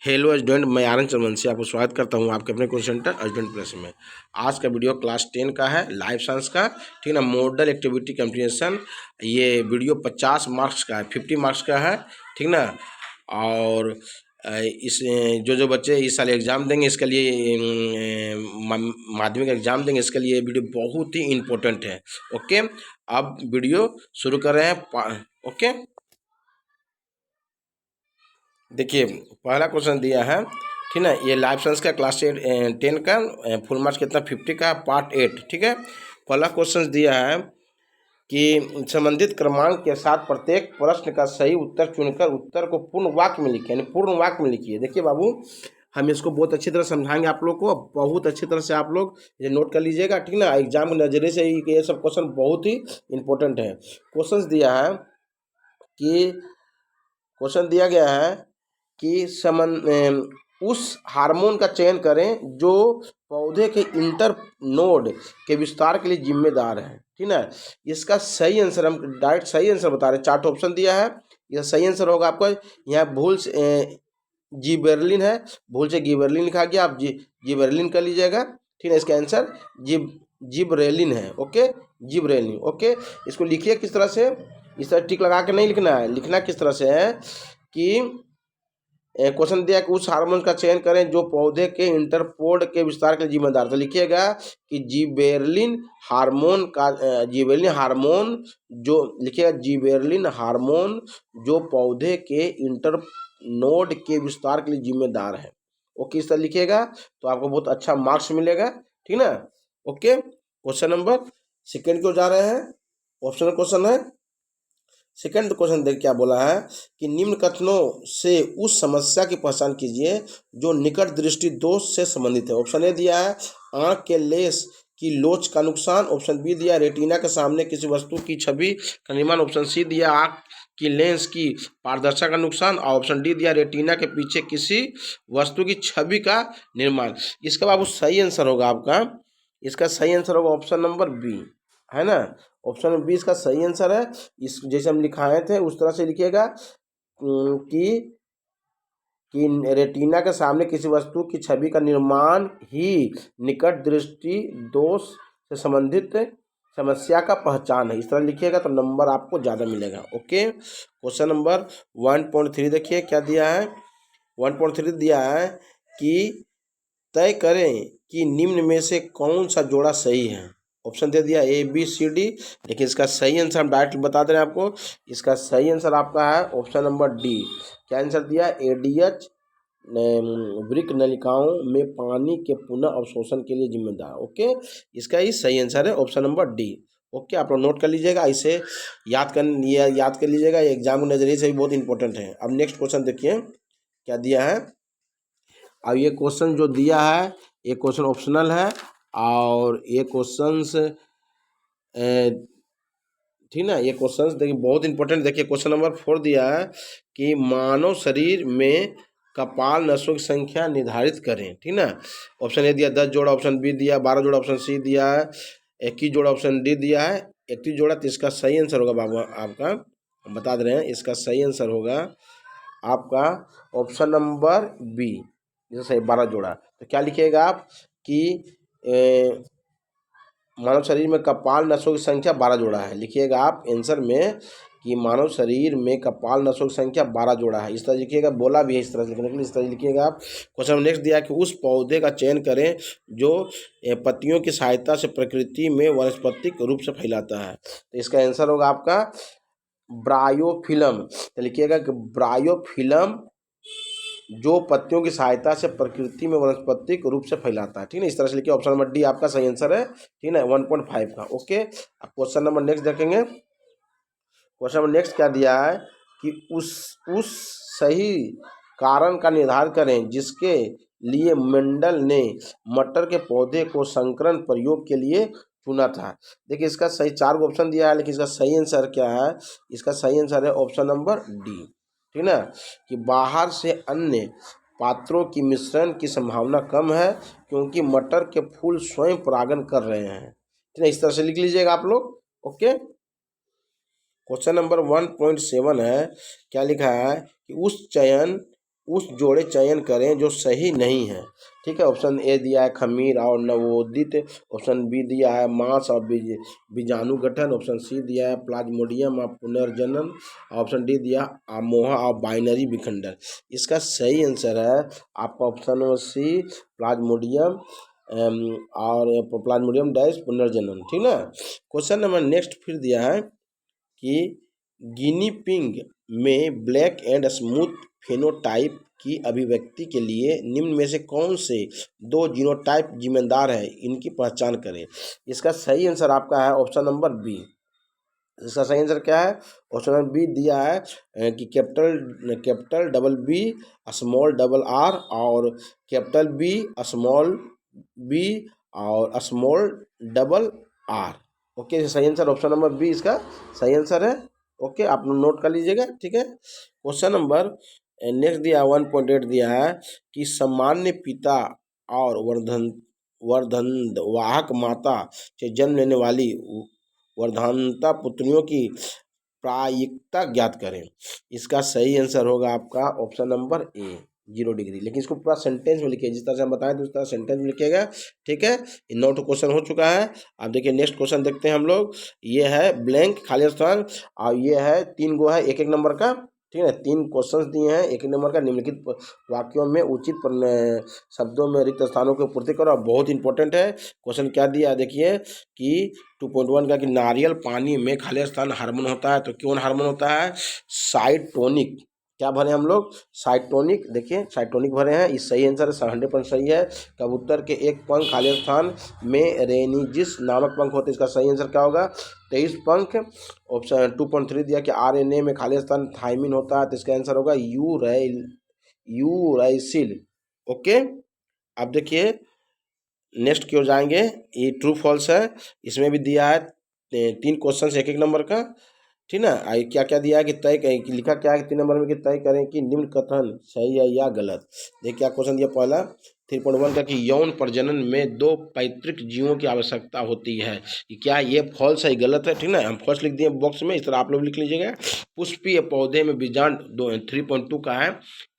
Hello student, मैं आनंद चंद्रवंशी आपको स्वागत करता हूं आपके अपने कोचिंग सेंटर स्टूडेंट प्लस में। आज का वीडियो क्लास 10 का है, लाइफ साइंस का, ठीक ना। Model activity comprehension. ये वीडियो 50 मार्क्स का है, 50 मार्क्स का है, ठीक ना। और इस जो बच्चे इस साल एग्ज़ाम देंगे, इसके लिए माध्यमिक एग्जाम देंगे, इसके लिए ये वीडियो बहुत ही इम्पोर्टेंट है। ओके, अब वीडियो शुरू कर रहे हैं। ओके, देखिए पहला क्वेश्चन दिया है, ठीक है। ये लाइफ साइंस का क्लास 10 का फुल मार्क्स कितना 50 का, पार्ट 8, ठीक है। पहला क्वेश्चन दिया है कि संबंधित क्रमांक के साथ प्रत्येक प्रश्न का सही उत्तर चुनकर उत्तर को पूर्ण वाक्य में लिखिए, यानी पूर्ण वाक्य में लिखिए। देखिए बाबू, हम इसको बहुत अच्छी तरह समझाएंगे आप लोग को, बहुत अच्छी तरह से आप लोग ये नोट कर लीजिएगा, ठीक ना। एग्जाम के नज़रिए से ये सब क्वेश्चन बहुत ही इंपॉर्टेंट है। क्वेश्चन दिया गया है कि उस हार्मोन का चयन करें जो पौधे के इंटर नोड के विस्तार के लिए जिम्मेदार है, ठीक ना। इसका सही आंसर हम डायरेक्ट सही आंसर बता रहे हैं। 4 ऑप्शन दिया है, यह सही आंसर होगा आपका। यहाँ भूल से जिबेरेलिन है, भूल से गिबेरेलिन लिखा गया, आप जिबेरेलिन कर लीजिएगा, ठीक है। इसका आंसर जिबरेलिन है। Okay, gibberellin. ओके, इसको लिखिए किस तरह से, इस तरह टिक लगा के नहीं लिखना है। लिखना किस तरह से है कि क्वेश्चन दिया कि उस हार्मोन का चयन करें जो पौधे के इंटरपोड के विस्तार के लिए जिम्मेदार। तो लिखिएगा कि जिबेरलिन हार्मोन जो लिखिएगा, जिबेरलिन हार्मोन जो पौधे के इंटरनोड के विस्तार के लिए जिम्मेदार है। ओके, इस तरह लिखिएगा तो आपको बहुत अच्छा मार्क्स मिलेगा, ठीक ना। ओके, क्वेश्चन नंबर सेकेंड को जा रहे हैं। ऑप्शनल क्वेश्चन है। सेकंड क्वेश्चन देख क्या बोला है कि निम्न कथनों से उस समस्या की पहचान कीजिए जो निकट दृष्टि दोष से संबंधित है। ऑप्शन ए दिया है आंख के लेंस की लोच का नुकसान। ऑप्शन बी दिया रेटिना के सामने किसी वस्तु की छवि का निर्माण। ऑप्शन सी दिया आंख की लेंस की पारदर्शिता का नुकसान। और ऑप्शन डी दिया रेटिना के पीछे किसी वस्तु की छवि का निर्माण। इसका बाबू सही आंसर होगा आपका, इसका सही आंसर होगा ऑप्शन नंबर बी, है ना। ऑप्शन नंबर 20 का सही आंसर है। इस जैसे हम लिखाए थे उस तरह से लिखिएगा कि रेटिना के सामने किसी वस्तु की छवि का निर्माण ही निकट दृष्टि दोष से संबंधित समस्या का पहचान है। इस तरह लिखिएगा तो नंबर आपको ज़्यादा मिलेगा। ओके, क्वेश्चन नंबर 1.3 देखिए क्या दिया है। 1.3 दिया है कि तय करें कि निम्न में से कौन सा जोड़ा सही है। ऑप्शन दे दिया ए बी सी डी। देखिए इसका सही आंसर हम डायरेक्ट बता दे रहे हैं आपको। इसका सही आंसर आपका है ऑप्शन नंबर डी। क्या आंसर दिया, एडीएच वृक्क नलिकाओं में पानी के पुनः अवशोषण के लिए जिम्मेदार। ओके, इसका ही सही आंसर है ऑप्शन नंबर डी। ओके, आप लोग नोट कर लीजिएगा, इसे याद कर लीजिएगा, एग्जाम के नज़रिए से भी बहुत इंपॉर्टेंट है। अब नेक्स्ट क्वेश्चन देखिए क्या दिया है। अब ये क्वेश्चन जो दिया है ये क्वेश्चन ऑप्शनल है, और ये क्वेश्चंस ठीक ना। ये क्वेश्चंस देखिए बहुत इंपॉर्टेंट। देखिए क्वेश्चन नंबर 4 दिया है कि मानव शरीर में कपाल नसों की संख्या निर्धारित करें, ठीक ना। ऑप्शन ए दिया 10 जोड़ा, ऑप्शन बी दिया 12 जोड़ा, ऑप्शन सी दिया है 21 जोड़ा, ऑप्शन डी दिया है 31 जोड़ा। तो इसका सही आंसर होगा बाबू आपका, बता दे रहे हैं, इसका सही आंसर होगा आपका ऑप्शन नंबर बी, जैसे सही 12 जोड़ा। तो क्या लिखिएगा आप कि मानव शरीर में कपाल नसों की संख्या 12 जोड़ा है। लिखिएगा आप आंसर में कि मानव शरीर में कपाल नसों की संख्या 12 जोड़ा है। इस तरह लिखिएगा, बोला भी है इस तरह से लिखने के लिए, इस तरह लिखिएगा आप। क्वेश्चन नेक्स्ट दिया कि उस पौधे का चयन करें जो पत्तियों की सहायता से प्रकृति में वानस्पतिक रूप से फैलाता है। तो इसका आंसर होगा आपका ब्रायोफिलम। तो लिखिएगा कि ब्रायोफिलम जो पत्तियों की सहायता से प्रकृति में वनस्पतिक रूप से फैलाता है, ठीक है। इस तरह से लिखिए, ऑप्शन नंबर डी आपका सही आंसर है, ठीक है, 1.5 का। ओके, अब क्वेश्चन नंबर नेक्स्ट देखेंगे। क्वेश्चन नंबर नेक्स्ट क्या दिया है कि उस सही कारण का निर्धारण करें जिसके लिए मेंडल ने मटर के पौधे को संकरण प्रयोग के लिए चुना था। देखिए इसका सही 4 ऑप्शन दिया है, लेकिन इसका सही आंसर क्या है, इसका सही आंसर है ऑप्शन नंबर डी, ठीक ना, कि बाहर से अन्य पात्रों की मिश्रण की संभावना कम है क्योंकि मटर के फूल स्वयं परागण कर रहे हैं, ठीक है। इस तरह से लिख लीजिएगा आप लोग। ओके, क्वेश्चन नंबर 1.7 है। क्या लिखा है कि उस चयन उस जोड़े चयन करें जो सही नहीं है। ठीक है, ऑप्शन ए दिया है खमीर और नवोदित, ऑप्शन बी दिया है मांस और बीजाणु गठन, ऑप्शन सी दिया है प्लाज्मोडियम और पुनर्जनन, ऑप्शन डी दिया अमोहा और बाइनरी विखंडन। इसका सही आंसर है आपका ऑप्शन नंबर सी प्लाज्मोडियम और प्लाज्मोडियम डैश पुनर्जनन। ठीक ना। क्वेश्चन नंबर नेक्स्ट फिर दिया है कि गिनी पिग में ब्लैक एंड स्मूथ फेनोटाइप की अभिव्यक्ति के लिए निम्न में से कौन से दो जीनोटाइप जिम्मेदार है, इनकी पहचान करें। इसका सही आंसर आपका है ऑप्शन नंबर बी। इसका सही आंसर क्या है, ऑप्शन नंबर बी दिया है कि capital double B small double R और कैपिटल बी स्मॉल बी और स्मॉल डबल आर। ओके, सही आंसर ऑप्शन नंबर बी इसका सही आंसर है। ओके, आप नोट कर लीजिएगा। ठीक है, क्वेश्चन नंबर नेक्स्ट दिया 1.8 दिया है कि सामान्य पिता और वर्धनवाहक माता से जन्म लेने वाली वर्धांता पुत्रियों की प्रायिकता ज्ञात करें। इसका सही आंसर होगा आपका ऑप्शन नंबर ए 0 डिग्री। लेकिन इसको पूरा सेंटेंस में लिखिए, जिस तरह से हम बताएं तो उस तरह सेंटेंस में लिखिएगा। ठीक है, नौ तो क्वेश्चन हो चुका है। अब देखिए नेक्स्ट क्वेश्चन देखते हैं हम लोग। ये है ब्लैंक खाली स्थान और ये है 3 गो है 1-1 नंबर का। ठीक है, 3 क्वेश्चंस दिए हैं 1-1 नंबर का। निम्नलिखित वाक्यों में उचित शब्दों में रिक्त स्थानों की पूर्ति करो। बहुत इंपॉर्टेंट है क्वेश्चन। क्या दिया है देखिए कि 2.1 का कि नारियल पानी में खाली स्थान हार्मोन होता है, तो कौन हार्मोन होता है, साइटोनिक। क्या भरे हम लोग, साइटोनिक। देखिए साइटोनिक भरे हैं, इस सही आंसर 100% सही है। कबूतर के एक पंख खाली स्थान में रेनिजिस नामक पंख होते हैं। इसका सही आंसर क्या होगा, 23 पंख। ऑप्शन 2.3 दिया कि आरएनए में खाली स्थान थाइमिन होता है, तो इसका आंसर होगा यूराइसिल। ओके, अब देखिए नेक्स्ट की ओर जाएंगे। ये ट्रू फॉल्स है, इसमें भी दिया है 3 क्वेश्चन 1-1 नंबर का। ठीक ना। क्या क्या दिया है कि तय करें, कि लिखा क्या है 3 नंबर में कि तय करें कि निम्न कथन सही है या गलत। देखिए क्या क्वेश्चन दिया पहला 3.1 का कि यौन प्रजनन में 2 पैतृक जीवों की आवश्यकता होती है, कि क्या ये फॉल्स है गलत है। ठीक ना, हम फर्स्ट लिख दिए बॉक्स में, इस तरह आप लोग लिख लीजिएगा। पुष्पीय पौधे में बीजांड 3.2 का है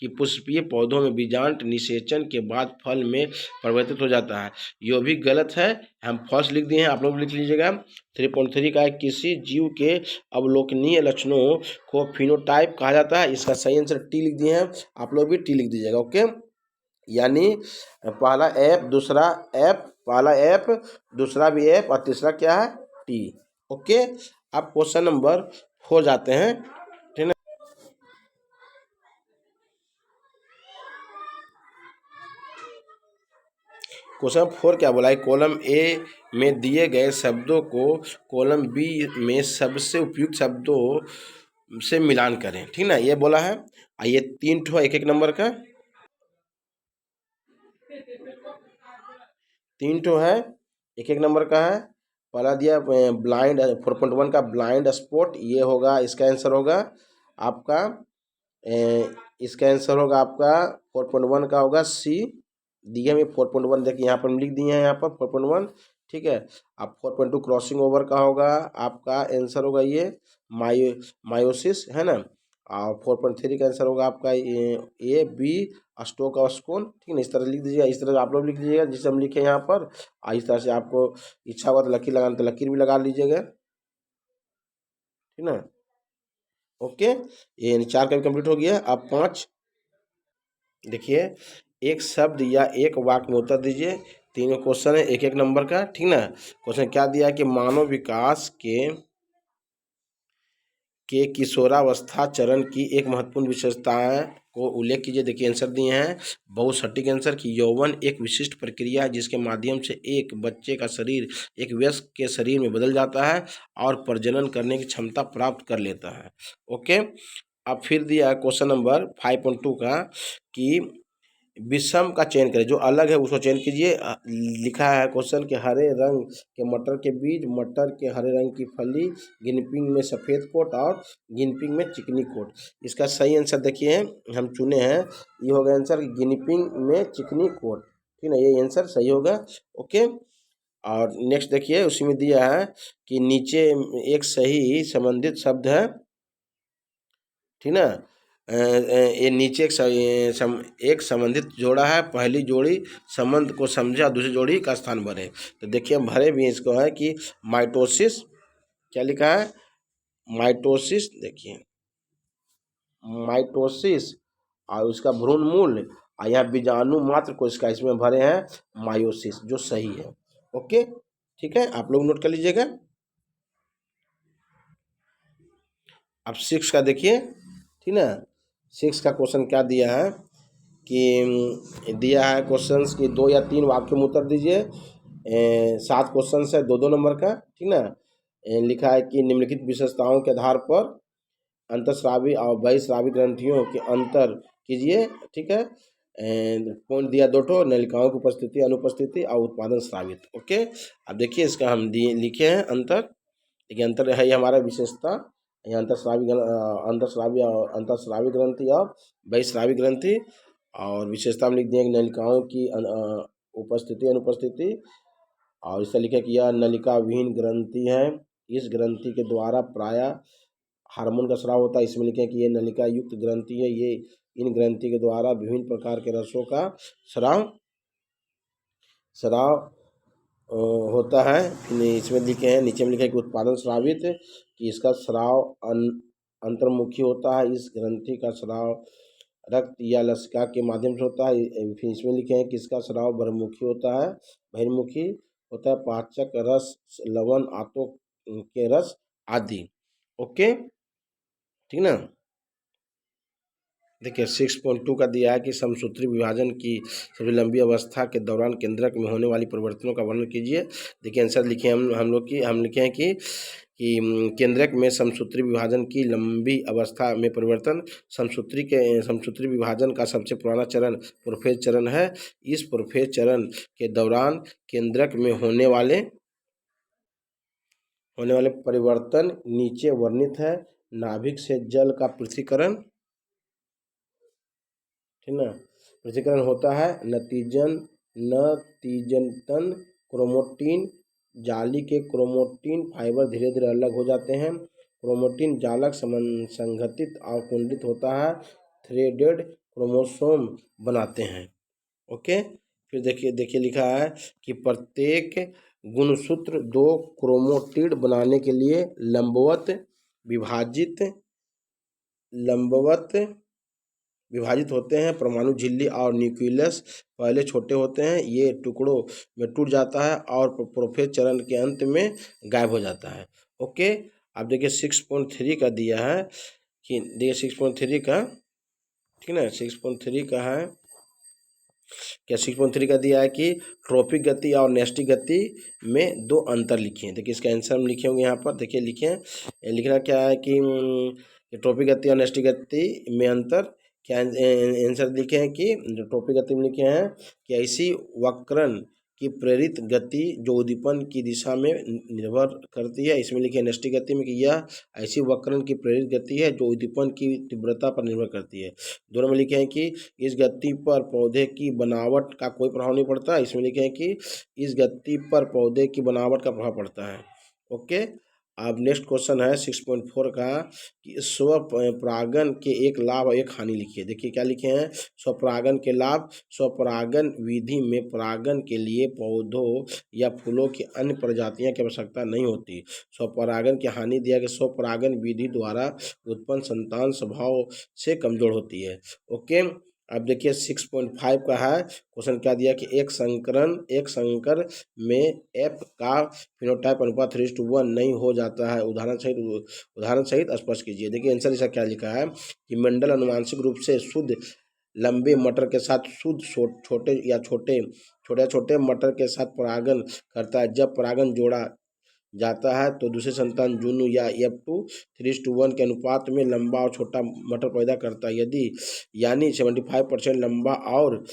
कि पुष्पीय पौधों में बीजांड निषेचन के बाद फल में परिवर्तित हो जाता है, ये भी गलत है। हम फर्स्ट लिख दिए हैं, आप लोग लिख लीजिएगा। 3.3 का है किसी जीव के अवलोकनीय लक्षणों को फिनोटाइप कहा जाता है, इसका सही आंसर टी लिख दिए हैं, आप लोग भी टी लिख दीजिएगा। ओके, यानी पहला एफ दूसरा एफ, पहला एफ दूसरा भी एफ और तीसरा क्या है टी। ओके, अब क्वेश्चन नंबर 4 जाते हैं। ठीक है, क्वेश्चन 4 क्या बोला है, कॉलम ए में दिए गए शब्दों को कॉलम बी में सबसे उपयुक्त शब्दों से मिलान करें। ठीक ना, ये बोला है। ये 3 ठो 1-1 नंबर का 3 ठो है 1-1 नंबर का है। पहला दिया ब्लाइंड 4.1 का ब्लाइंड स्पॉट, ये होगा इसका आंसर होगा आपका इसका आंसर होगा आपका 4.1 का होगा सी। दिए में 4.1 देखिए यहाँ पर हम लिख दिए हैं, यहाँ पर 4.1। ठीक है, अब 4.2 क्रॉसिंग ओवर का होगा आपका आंसर होगा ये मायोसिस है ना। और 4.3 का आंसर होगा आपका ए बी स्टोक और स्कोन। ठीक है ना, इस तरह लिख दीजिएगा, इस तरह से आप लोग लिख लीजिएगा जिसे हम लिखे यहाँ पर। इस तरह से आपको इच्छा होगा तो लकीर लगाना तो लकीर भी लगा लीजिएगा। ठीक ना। ओके, ये 4 का भी कंप्लीट हो गया। अब 5 देखिए, एक शब्द या एक वाक्य में उत्तर दीजिए। 3 क्वेश्चन है 1-1 नंबर का। ठीक ना। क्वेश्चन क्या दिया है कि मानव विकास के किशोरावस्था चरण की एक महत्वपूर्ण विशेषताएं को उल्लेख कीजिए। देखिए आंसर दिए हैं, बहुत सटीक आंसर कि यौवन एक विशिष्ट प्रक्रिया है जिसके माध्यम से एक बच्चे का शरीर एक वयस्क के शरीर में बदल जाता है और प्रजनन करने की क्षमता प्राप्त कर लेता है। ओके, अब फिर दिया है क्वेश्चन नंबर 5.2 का कि विषम का चयन करें, जो अलग है उसको चयन कीजिए। लिखा है क्वेश्चन के हरे रंग के मटर के बीज, मटर के हरे रंग की फली, गिनपिंग में सफ़ेद कोट और गिनपिंग में चिकनी कोट। इसका सही आंसर देखिए हम चुने हैं, ये होगा आंसर गिनपिंग में चिकनी कोट। ठीक है, ये आंसर सही होगा। ओके, और नेक्स्ट देखिए उसी में दिया है कि नीचे एक सही संबंधित शब्द है। ठीक ना, ये नीचे एक संबंधित जोड़ा है, पहली जोड़ी संबंध को समझा, दूसरी जोड़ी का स्थान भरे। तो देखिए हम भरे भी इसको है कि माइटोसिस, क्या लिखा है, माइटोसिस, देखिए माइटोसिस और उसका भ्रूण मूल और यहाँ बीजाणु मात्र को इसका इसमें भरे हैं मायोसिस, जो सही है। ओके, ठीक है, आप लोग नोट कर लीजिएगा। अब 6 का देखिए, ठीक ना, 6 का क्वेश्चन क्या दिया है कि दिया है क्वेश्चंस की 2 या 3 वाक्य में उत्तर दीजिए। 7 क्वेश्चन है, 2-2 नंबर का, ठीक ना। लिखा है कि निम्नलिखित विशेषताओं के आधार पर अंतःस्रावी और बहिःस्रावी ग्रंथियों के अंतर कीजिए, ठीक है। पॉइंट दिया 2 ठो, नलिकाओं की उपस्थिति, अनुपस्थिति और उत्पादन स्रावित। ओके, अब देखिए इसका हम दिए लिखे हैं अंतर। देखिए अंतर है ये हमारा विशेषता, ये अंतःस्रावी ग्रंथि और बहिःस्रावी ग्रंथि, और विशेषता में लिख दिए नलिकाओं की उपस्थिति, अनुपस्थिति, और इससे लिखे कि यह नलिका विहीन ग्रंथि है, इस ग्रंथि के द्वारा प्रायः हार्मोन का स्राव होता है। इसमें लिखे कि ये नलिका युक्त ग्रंथि है, ये इन ग्रंथि के द्वारा विभिन्न प्रकार के रसों का स्राव होता है। इसमें लिखे हैं, नीचे में लिखे कि उत्पादन स्रावित, कि इसका स्राव अंतर्मुखी होता है, इस ग्रंथि का स्राव रक्त या लसिका के माध्यम से होता है। फिर इसमें लिखे हैं कि इसका स्राव बहिर्मुखी होता है, पाचक रस, लवण, आंतों के रस आदि। ओके, ठीक ना। देखिए 6.2 का दिया है कि समसूत्री विभाजन की सबसे लंबी अवस्था के दौरान केंद्रक में होने वाली परिवर्तनों का वर्णन कीजिए। देखिए आंसर लिखे हम लिखे हैं कि केंद्रक में समसूत्री विभाजन की लंबी अवस्था में परिवर्तन, समसूत्री विभाजन का सबसे पुराना चरण प्रोफेज चरण है। इस प्रोफेज चरण के दौरान केंद्रक में होने वाले परिवर्तन नीचे वर्णित है। नाभिक से जल का पृथक्करण, ठीक ना, पृथक्करण होता है। नतीजतन क्रोमैटिन जाली के क्रोमैटिन फाइबर धीरे धीरे अलग हो जाते हैं। क्रोमैटिन जालक संगठित और कुंडित होता है, थ्रेडेड क्रोमोसोम बनाते हैं। ओके, फिर देखिए लिखा है कि प्रत्येक गुणसूत्र 2 क्रोमैटिड बनाने के लिए लंबवत विभाजित होते हैं। परमाणु झिल्ली और न्यूक्लियस पहले छोटे होते हैं, ये टुकड़ों में टूट जाता है और प्रोफेज चरण के अंत में गायब हो जाता है। ओके, अब देखिए 6.3 का दिया है कि देखिए 6.3 का, ठीक ना, 6.3 का है क्या, 6.3 का दिया है कि ट्रॉपिक गति और नेस्टिक गति में 2 अंतर लिखिए। देखिए इसका आंसर हम लिखे होंगे यहाँ पर, देखिए लिखना क्या है कि ट्रॉपिक गति और नेस्टिक गति में अंतर क्या, आंसर लिखे हैं कि ट्रॉपिक गति में लिखे हैं कि ऐसी वक्रण की प्रेरित गति जो उद्दीपन की दिशा में निर्भर करती है। इसमें लिखे नेस्टिक गति में कि यह ऐसी वक्रण की प्रेरित गति है जो उद्दीपन की तीव्रता पर निर्भर करती है। दोनों में लिखे हैं कि इस गति पर पौधे की बनावट का कोई प्रभाव नहीं पड़ता। इसमें लिखे हैं कि इस गति पर पौधे की बनावट का प्रभाव पड़ता है। ओके, अब नेक्स्ट क्वेश्चन है 6.4 का कि स्वपरागन के एक लाभ और एक हानि लिखिए। देखिए क्या लिखे हैं, स्वपरागन के लाभ, स्वपरागन विधि में परागन के लिए पौधों या फूलों की अन्य प्रजातियों की आवश्यकता नहीं होती। स्वपरागन की हानि दिया कि स्वपरागन विधि द्वारा उत्पन्न संतान स्वभाव से कमजोर होती है। ओके, अब देखिए 6.5 का है क्वेश्चन, क्या दिया कि एक संकर में एफ का फिनोटाइप अनुपात 3:1 नहीं हो जाता है, उदाहरण सहित स्पष्ट कीजिए। देखिए आंसर इसका क्या लिखा है कि मंडल अनुवांशिक रूप से शुद्ध लंबे मटर के साथ शुद्ध छोटे मटर के साथ परागन करता है। जब परागन जोड़ा जाता है तो दूसरे संतान जुनू या F2 3:1 के अनुपात में लंबा और छोटा मटर पैदा करता है। यानी 75% लंबा और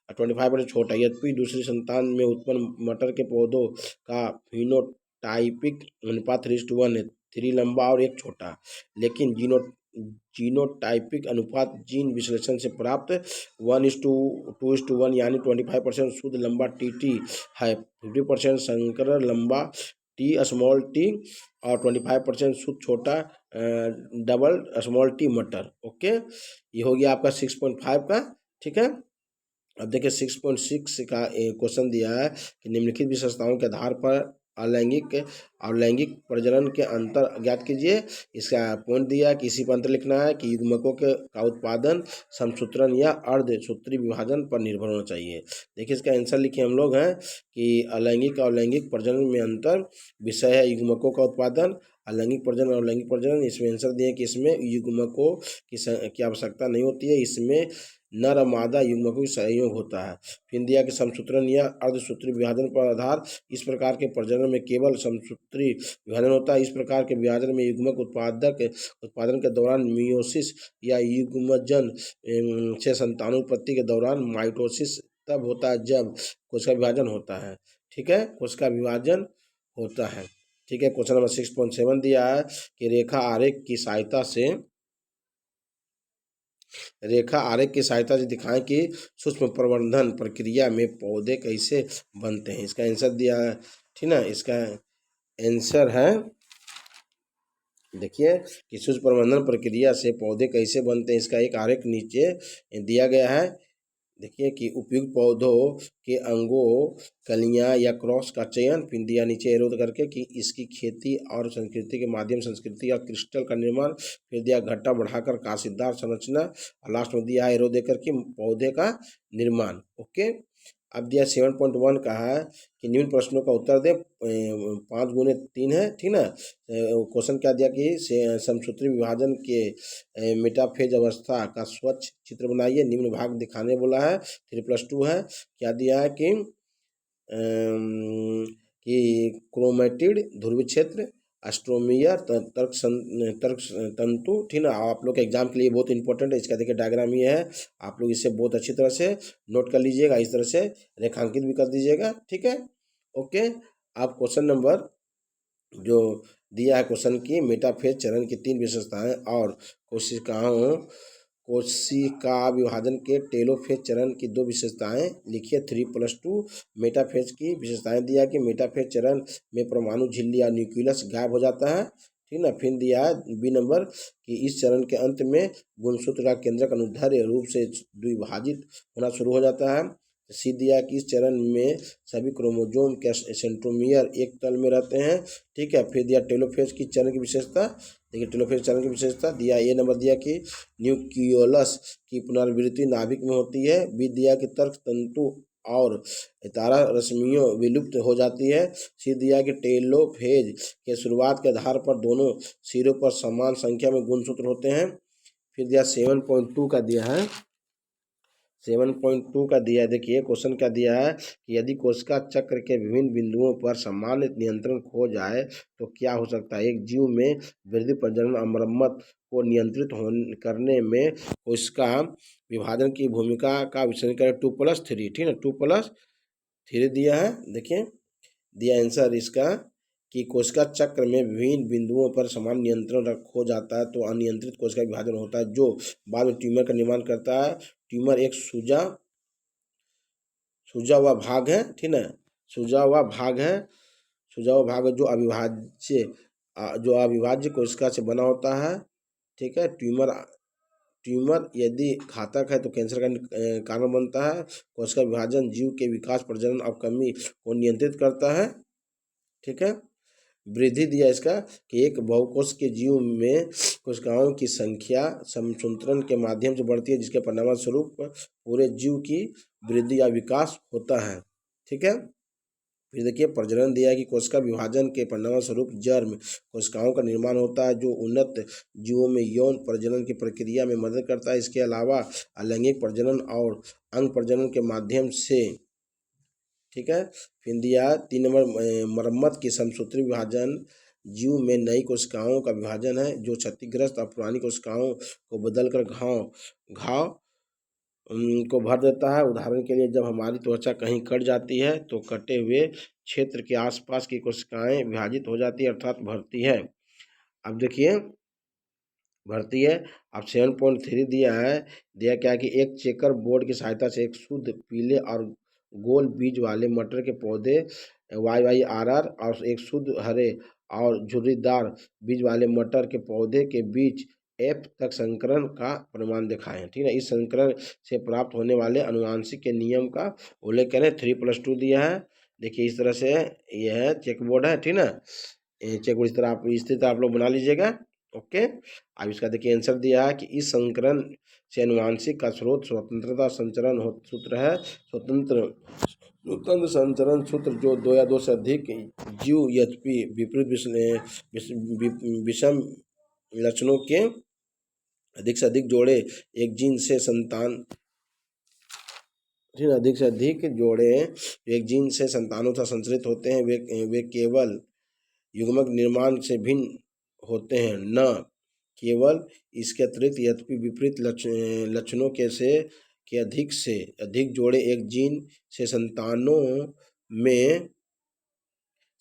25% छोटा। यद्यपि दूसरी संतान में उत्पन्न मटर के पौधों का फिनोटाइपिक अनुपात 3:1 है, 3 लंबा और 1 छोटा। लेकिन जीनोटाइपिक अनुपात जीन विश्लेषण से प्राप्त 1:2:1 यानी 25% शुद्ध लंबा TT है, 50% संकर लंबा टी स्मॉल टी और 25% शुद्ध छोटा डबल स्मॉल टी मटर। ओके, ये हो गया आपका 6.5 का। ठीक है, अब देखिए 6.6 का क्वेश्चन दिया है कि निम्नलिखित विशेषताओं के आधार पर अलैंगिक और लैंगिक प्रजनन के अंतर ज्ञात कीजिए। इसका पॉइंट दिया है कि इसी पर अंतर लिखना है कि युग्मकों का उत्पादन समसूत्रण या अर्धसूत्री विभाजन पर निर्भर होना चाहिए। देखिए इसका आंसर लिखे हम लोग हैं कि अलैंगिक और लैंगिक प्रजनन में अंतर, विषय है युग्मकों का उत्पादन, अलैंगिक प्रजनन और लैंगिक प्रजनन। इसमें आंसर दिए कि इसमें युग्मकों की आवश्यकता नहीं होती है, इसमें नर और मादा युग्मकों का सहयोग होता है। फिर दिया कि समसूत्रण या अर्धसूत्री विभाजन पर आधार, इस प्रकार के प्रजनन में केवल समसूत्री विभाजन होता है। इस प्रकार के विभाजन में युग्मक उत्पादन के दौरान मियोसिस या युग्मजन से संतानोत्पत्ति के दौरान माइटोसिस तब होता है जब कोशिका विभाजन होता है। ठीक है, कोशिका विभाजन होता है। ठीक है, क्वेश्चन नंबर 6.7 दिया है कि रेखा आरेख की सहायता से दिखाएं कि सूक्ष्म प्रवर्धन प्रक्रिया में पौधे कैसे बनते हैं। इसका आंसर दिया है, ठीक ना। इसका आंसर है, देखिए कि सूक्ष्म प्रवर्धन प्रक्रिया से पौधे कैसे बनते हैं। इसका एक आरेख नीचे दिया गया है। देखिए कि उपयुक्त पौधों के अंगों, कलियां या क्रॉस का चयन, फिर दिया नीचे एरो करके कि इसकी खेती और संस्कृति के माध्यम संस्कृति और क्रिस्टल का निर्माण, फिर दिया घट्टा बढ़ाकर काशीदार संरचना, और लास्ट में दिया एरो देकर के पौधे का निर्माण। ओके, अब दिया 7.1 कहा है कि निम्न प्रश्नों का उत्तर दे। 5x3 है, ठीक ना। क्वेश्चन क्या दिया कि समसूत्री विभाजन के मेटाफेज अवस्था का स्वच्छ चित्र बनाइए, निम्न भाग दिखाने बोला है। 3+2 है। क्या दिया है कि क्रोमेटिड ध्रुवीय क्षेत्र, एस्ट्रोमियर तर्क तंतु, ठीक ना। आप लोग के एग्जाम के लिए बहुत इंपॉर्टेंट है। इसका देखिए डायग्राम ये है, आप लोग इसे बहुत अच्छी तरह से नोट कर लीजिएगा, इस तरह से रेखांकित भी कर दीजिएगा। ठीक है, ओके। आप क्वेश्चन नंबर जो दिया है क्वेश्चन की मेटाफेज चरण की 3 विशेषताएं और कोशिका विभाजन के टेलोफेज चरण की 2 विशेषताएं लिखिए। 3+2 मेटाफेज की विशेषताएं दिया कि मेटाफेज चरण में परमाणु झिल्ली या न्यूक्लियस गायब हो जाता है, ठीक ना। फिर दिया है बी नंबर कि इस चरण के अंत में गुणसूत्र का केंद्रक अनुदैर्ध्य रूप से द्विभाजित होना शुरू हो जाता है। सी दिया कि इस चरण में सभी क्रोमोसोम के सेंट्रोमियर एक तल में रहते हैं, ठीक है। फिर दिया टेलोफेज की चरण की विशेषता, देखिए टेलोफेज चरण की विशेषता दिया। ए नंबर दिया कि न्यूक्लियोलस की पुनरावृत्ति नाभिक में होती है। बी दिया कि तर्क तंतु और तारा रश्मियों विलुप्त हो जाती है। सी दिया कि टेलोफेज के शुरुआत के आधार पर दोनों सिरों पर समान संख्या में गुणसूत्र होते हैं। फिर दिया 7.2 का दिया है, 7.2 का दिया है। देखिए क्वेश्चन क्या दिया है कि यदि कोशिका चक्र के विभिन्न बिंदुओं पर सामान्य नियंत्रण खो जाए तो क्या हो सकता है। एक जीव में वृद्धि, प्रजनन और मरम्मत को नियंत्रित करने में कोशिका विभाजन की भूमिका का विश्लेषण करें। 2+3, ठीक है, 2+3 दिया है। देखिए दिया आंसर इसका कि कोशिका चक्र में विभिन्न बिंदुओं पर समान नियंत्रण खो जाता है तो अनियंत्रित कोशिका विभाजन होता है, जो बाद में ट्यूमर का निर्माण करता है। ट्यूमर एक सूजा हुआ भाग है, ठीक ना, सूजा हुआ भाग है, जो अविभाज्य कोशिका से बना होता है, ठीक है। ट्यूमर यदि घातक है तो कैंसर का कारण बनता है। कोशिका विभाजन जीव के विकास, प्रजनन और कमी को नियंत्रित करता है, ठीक है। वृद्धि दिया इसका कि एक बहुकोश के जीव में कोशिकाओं की संख्या समसूत्रण के माध्यम से बढ़ती है, जिसके परिणाम स्वरूप पूरे जीव की वृद्धि या विकास होता है, ठीक है। फिर देखिए प्रजनन दिया है कि कोशिका विभाजन के परिणाम स्वरूप जर्म कोशिकाओं का निर्माण होता है, जो उन्नत जीवों में यौन प्रजनन की प्रक्रिया में मदद करता है। इसके अलावा अलैंगिक प्रजनन और अंग प्रजनन के माध्यम से, ठीक है। फिर दिया 3 नंबर मरम्मत की समसूत्री विभाजन जीव में नई कोशिकाओं का विभाजन है, जो क्षतिग्रस्त और पुरानी कोशिकाओं को बदलकर घाव को भर देता है। उदाहरण के लिए जब हमारी त्वचा कहीं कट जाती है तो कटे हुए क्षेत्र के आसपास की कोशिकाएं विभाजित हो जाती है, अर्थात भरती है। अब देखिए भरती है। अब 7.3 दिया है, दिया क्या कि एक चेकर बोर्ड की सहायता से एक शुद्ध पीले और गोल बीज वाले मटर के पौधे YYRR और एक शुद्ध हरे और झुर्रीदार बीज वाले मटर के पौधे के बीच F तक संकरण का प्रमाण दिखाएं। ठीक है, इस संकरण से प्राप्त होने वाले अनुवांशिक के नियम का उल्लेख करें। 3+2 दिया है, देखिए इस तरह से यह है चेक बोर्ड है। ठीक ना, चेक बोर्ड इस तरह आप लोग बना लीजिएगा। ओके, अब इसका देखिए आंसर दिया है कि इस संकरण से अनुवांशिक का स्रोत स्वतंत्रता संचरण सूत्र है। स्वतंत्र संचरण सूत्र जो 2 या 2 से अधिक जीव यद्यपि विषम लक्षणों के अधिक से अधिक जोड़े एक जीन से संतान अधिक से अधिक जोड़े एक जीन से संतानों से संचरित होते हैं, वे केवल युग्मक निर्माण से भिन्न होते हैं, न केवल इसके अतिरिक्त यद्यपि विपरीत लक्षणों के अधिक से अधिक जोड़े एक जीन से संतानों में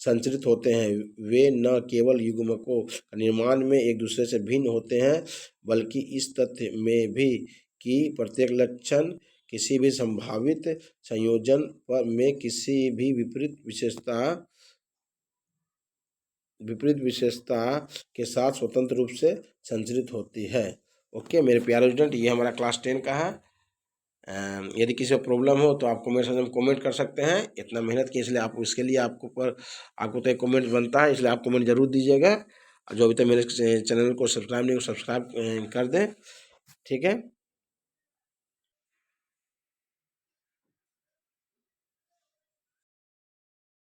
संचरित होते हैं, वे न केवल युग्मकों का निर्माण में एक दूसरे से भिन्न होते हैं, बल्कि इस तथ्य में भी कि प्रत्येक लक्षण किसी भी संभावित संयोजन पर में किसी भी विपरीत विशेषता के साथ स्वतंत्र रूप से संचरित होती है। ओके मेरे प्यारे स्टूडेंट, ये हमारा क्लास 10 का है। यदि किसी को प्रॉब्लम हो तो आप कमेंट सेक्शन में कमेंट कर सकते हैं। इतना मेहनत की इसलिए इसके लिए आपको तो एक कमेंट बनता है, इसलिए आप कमेंट जरूर दीजिएगा। जो अभी तक मेरे चैनल को सब्सक्राइब नहीं सब्सक्राइब कर दें। ठीक है।